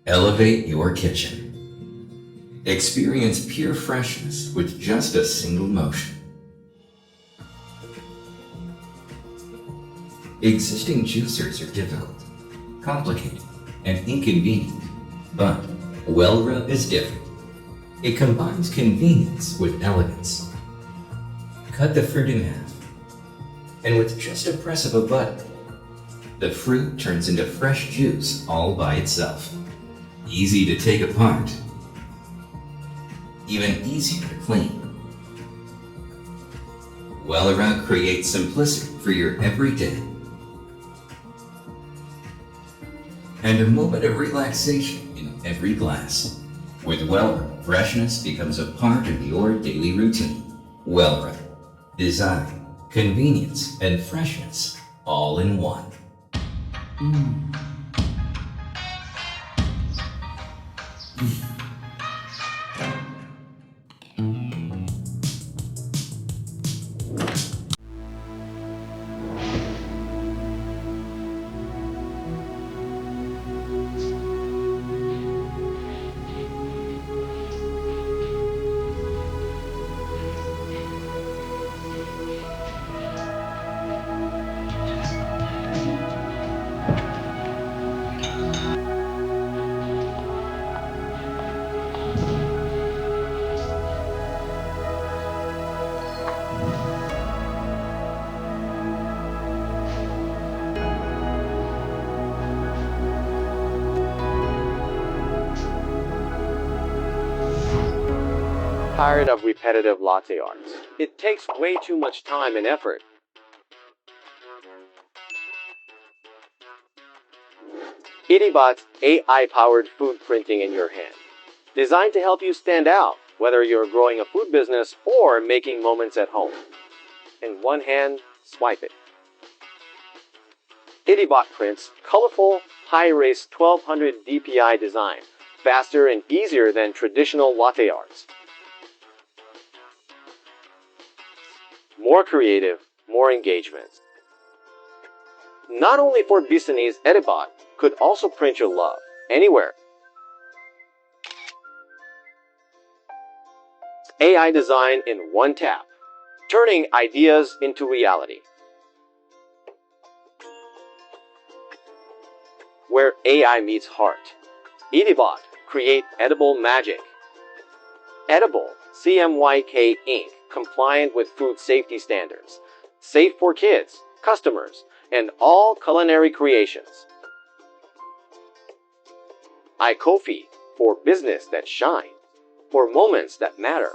Elevate your kitchen. Experience pure freshness with just a single motion. Existing juicers are difficult, complicated, and inconvenient, but Wellra is different. It combines convenience with elegance. Cut the fruit in half, and with just a press of a button, the fruit turns into fresh juice all by itself. Easy to take apart, even easier to clean. Wellra creates simplicity for your everyday, and a moment of relaxation in every glass. With Wellra, freshness becomes a part of your daily routine. Wellra, design, convenience, and freshness all in one. Tired of repetitive latte arts. It takes way too much time and effort. EdiBot's AI-powered food printing in your hand. Designed to help you stand out, whether you're growing a food business or making moments at home. In one hand, swipe it. EdiBot prints colorful, high-res 1200 DPI design, faster and easier than traditional latte arts. More creative, more engagement. Not only for business, EdiBot could also print your love anywhere. AI design in one tap, turning ideas into reality. Where AI meets heart. EdiBot, create edible magic. Edible, CMYK ink, compliant with food safety standards. Safe for kids, customers, and all culinary creations. iKoffy, for business that shines, for moments that matter.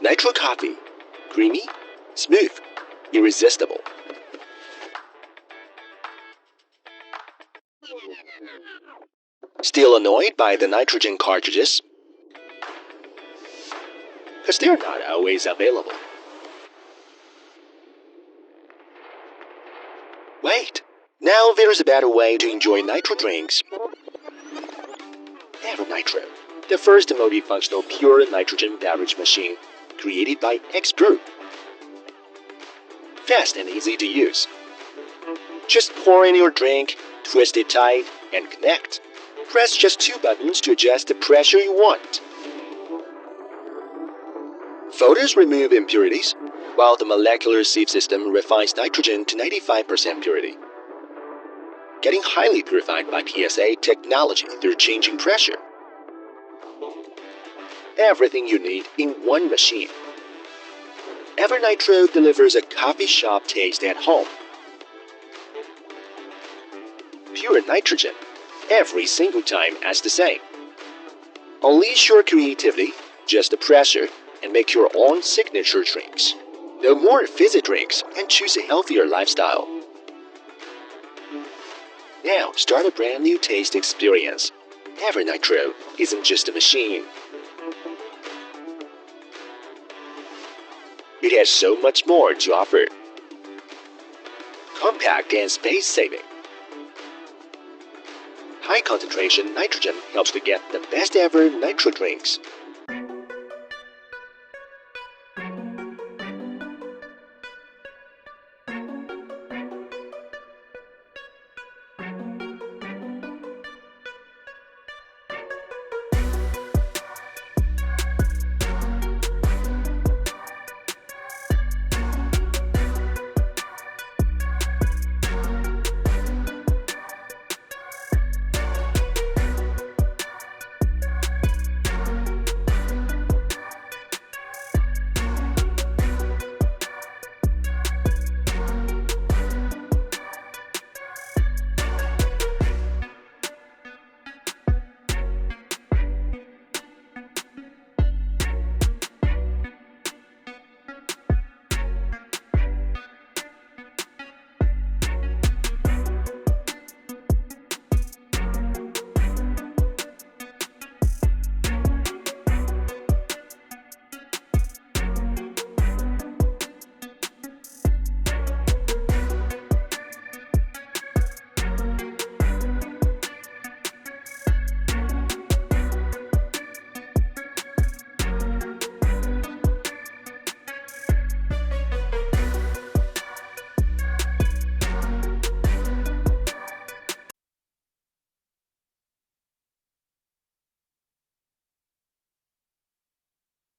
Nitro coffee. Creamy, smooth, irresistible. Still annoyed by the nitrogen cartridges? Because they're not always available. Wait, now there's a better way to enjoy nitro drinks. Ever Nitro, the first multifunctional pure nitrogen beverage machine created by X-Brew. Fast and easy to use. Just pour in your drink, twist it tight, and connect. Press just 2 buttons to adjust the pressure you want. Filters remove impurities, while the molecular sieve system refines nitrogen to 95% purity. Getting highly purified by PSA technology through changing pressure. Everything you need in one machine. Ever Nitro delivers a coffee shop taste at home. Pure nitrogen, every single time as the same. Unleash your creativity, just the pressure, and make your own signature drinks. No more fizzy drinks and choose a healthier lifestyle. Now start a brand new taste experience. Ever Nitro isn't just a machine. It has so much more to offer. Compact and space-saving. High concentration nitrogen helps to get the best ever nitro drinks